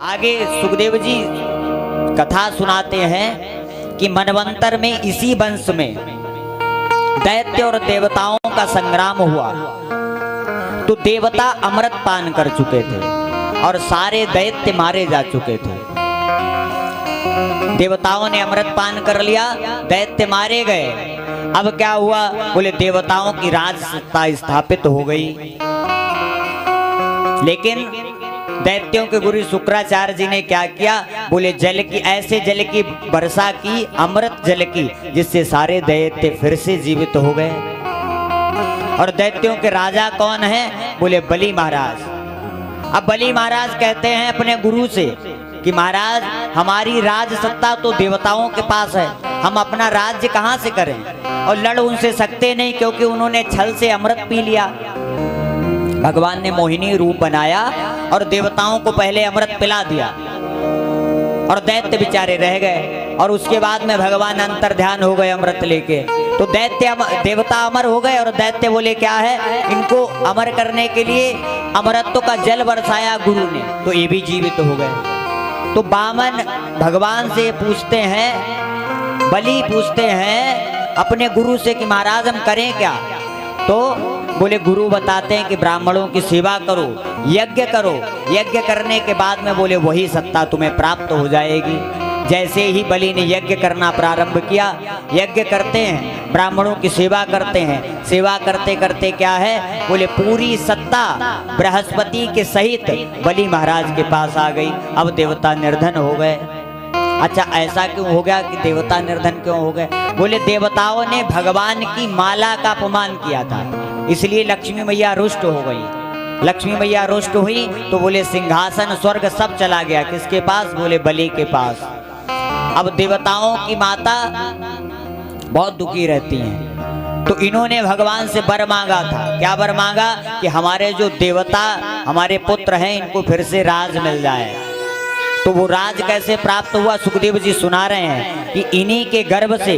आगे सुखदेव जी कथा सुनाते हैं कि मनवंतर में इसी वंश में दैत्य और देवताओं का संग्राम हुआ तो देवता अमृत पान कर चुके थे और सारे दैत्य मारे जा चुके थे। देवताओं ने अमृत पान कर लिया, दैत्य मारे गए। अब क्या हुआ? बोले देवताओं की राज सत्ता स्थापित हो गई। लेकिन दैत्यों के गुरु शुक्राचार्य जी ने क्या किया? बोले जल की, ऐसे जल की वर्षा की, अमृत जल की, जिससे सारे दैत्य फिर से जीवित हो गए। और दैत्यों के राजा कौन है? बोले बलि महाराज। अब बलि महाराज कहते हैं अपने गुरु से कि महाराज हमारी राज सत्ता तो देवताओं के पास है, हम अपना राज्य कहां से करें? और लड़ उनसे सकते नहीं क्योंकि उन्होंने छल से अमृत पी लिया। भगवान ने मोहिनी रूप बनाया और देवताओं को पहले अमृत पिला दिया और दैत्य बेचारे रह गए। और उसके बाद में भगवान अंतर ध्यान हो गए अमृत लेके, तो देवता अमर हो गए। और दैत्य बोले क्या है, इनको अमर करने के लिए अमृतों का जल बरसाया गुरु ने, तो ये भी जीवित हो गए। तो बामन भगवान से पूछते हैं, बलि पूछते हैं अपने गुरु से कि महाराज हम करें क्या? तो बोले गुरु बताते हैं कि ब्राह्मणों की सेवा करो, यज्ञ करो, यज्ञ करने के बाद में बोले वही सत्ता तुम्हें प्राप्त हो जाएगी। जैसे ही बलि ने यज्ञ करना प्रारंभ किया, यज्ञ करते हैं, ब्राह्मणों की सेवा करते हैं, सेवा करते करते क्या है? बोले पूरी सत्ता बृहस्पति के सहित बलि महाराज के पास आ गई। अब देवता निर्धन हो गए। अच्छा ऐसा क्यों हो गया कि देवता निर्धन क्यों हो गए? बोले देवताओं ने भगवान की माला का अपमान किया था, इसलिए लक्ष्मी मैया रुष्ट हो गई। लक्ष्मी मैया रुष्ट हुई तो बोले सिंहासन स्वर्ग सब चला गया। किसके पास? बोले बलि के पास। अब देवताओं की माता बहुत दुखी रहती हैं, तो इन्होंने भगवान से वर मांगा था। क्या वर मांगा? कि हमारे जो देवता हमारे पुत्र हैं इनको फिर से राज मिल जाए। तो वो राज कैसे प्राप्त हुआ? सुखदेव जी सुना रहे हैं कि इन्हीं के गर्भ से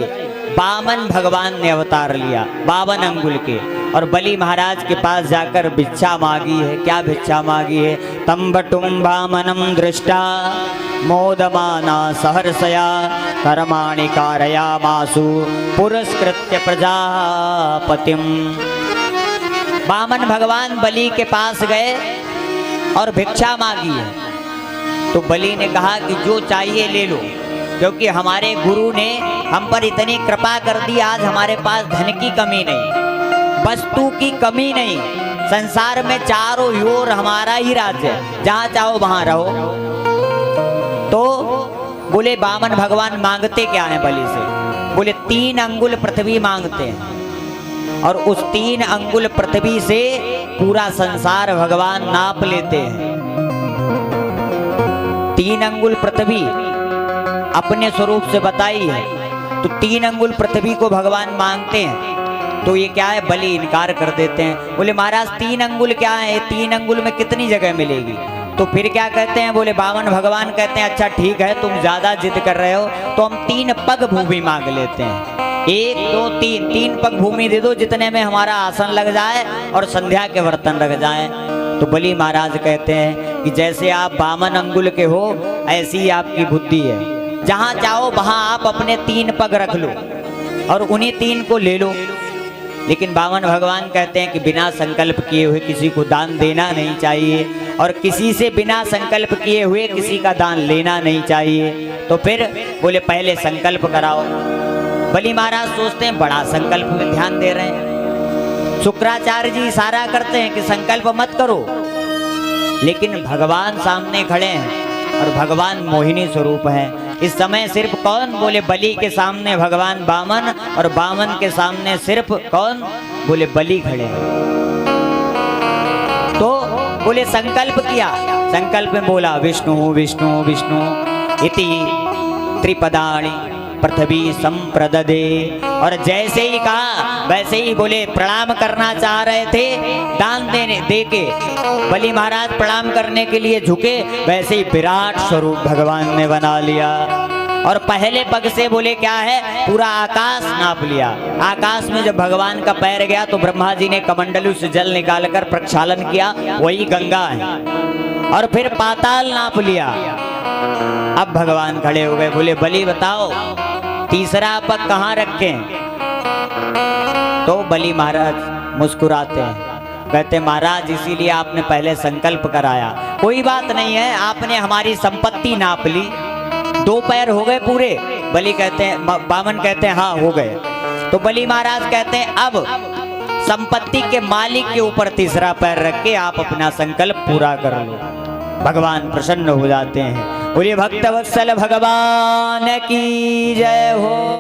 वामन भगवान ने अवतार लिया, 52 अंगुल के, और बलि महाराज के पास जाकर भिक्षा मांगी है। क्या भिक्षा मांगी है? तंबटुम वामनम दृष्टा मोदमाना सहर्षया कर्माणि कारयामासु पुरस्कृत्य प्रजापतिम। वामन भगवान बलि के पास गए और भिक्षा मांगी है। तो बलि ने कहा कि जो चाहिए ले लो, क्योंकि हमारे गुरु ने हम पर इतनी कृपा कर दी, आज हमारे पास धन की कमी नहीं, वस्तु की कमी नहीं, संसार में चारों ओर हमारा ही राज्य है, जहां चाहो वहां रहो। तो बोले वामन भगवान मांगते क्या है बलि से? बोले 3 अंगुल पृथ्वी मांगते हैं, और उस 3 अंगुल पृथ्वी से पूरा संसार भगवान नाप लेते हैं। 3 अंगुल पृथ्वी अपने स्वरूप से बताई है, तो 3 अंगुल पृथ्वी को भगवान मांगते हैं। तो ये क्या है? बलि इनकार कर देते हैं। बोले महाराज 3 अंगुल क्या है? 3 अंगुल में कितनी जगह मिलेगी? तो फिर क्या कहते हैं? बोले वामन भगवान कहते हैं अच्छा ठीक है, तुम ज्यादा जिद कर रहे हो तो हम 3 पग भूमि मांग लेते हैं। 1 2 3 पग भूमि दे दो, जितने में हमारा आसन लग जाए और संध्या के बर्तन रख जाए। तो बलि महाराज कहते हैं कि जैसे आप 52 अंगुल के हो, ऐसी ही आपकी बुद्धि है, जहां चाहो वहां आप अपने 3 पग रख लो और उन्हीं 3 को ले लो। लेकिन वामन भगवान कहते हैं कि बिना संकल्प किए हुए किसी को दान देना नहीं चाहिए, और किसी से बिना संकल्प किए हुए किसी का दान लेना नहीं चाहिए। तो फिर बोले पहले संकल्प कराओ। बलि महाराज सोचते हैं बड़ा संकल्प में ध्यान दे रहे हैं, शुक्राचार्य जी इशारा करते हैं कि संकल्प मत करो, लेकिन भगवान सामने खड़े हैं और भगवान मोहिनी स्वरूप है। इस समय सिर्फ कौन? बोले बलि के सामने भगवान वामन, और वामन के सामने सिर्फ कौन? बोले बलि खड़े हैं। तो बोले संकल्प किया, संकल्प में बोला विष्णु विष्णु विष्णु इति त्रिपदानि पृथ्वी संप्रददे। और जैसे ही कहा वैसे ही बोले प्रणाम करना चाह रहे थे, दान देने देके बलि महाराज प्रणाम करने के लिए झुके, वैसे ही विराट स्वरूप भगवान ने बना लिया। और पहले पग से बोले क्या है, पूरा आकाश नाप लिया। आकाश में जब भगवान का पैर गया तो ब्रह्मा जी ने कमंडलू से जल निकालकर प्रक्षालन किया, वही गंगा है। और फिर पाताल नाप लिया। अब भगवान खड़े हो गए, बोले बलि बताओ तीसरा पग कहाँ रखें। तो बलि महाराज मुस्कुराते हैं, कहते महाराज इसीलिए आपने पहले संकल्प कराया। कोई बात नहीं है, आपने हमारी संपत्ति नाप ली, 2 पैर हो गए पूरे। बलि कहते हैं, बामन कहते हैं हाँ हो गए। तो बलि महाराज कहते हैं अब संपत्ति के मालिक के ऊपर तीसरा पैर रख के आप अपना संकल्प पूरा कर लो। भगवान प्रसन्न हो जाते हैं। बोलिए भक्त वत्सल भगवान की जय हो।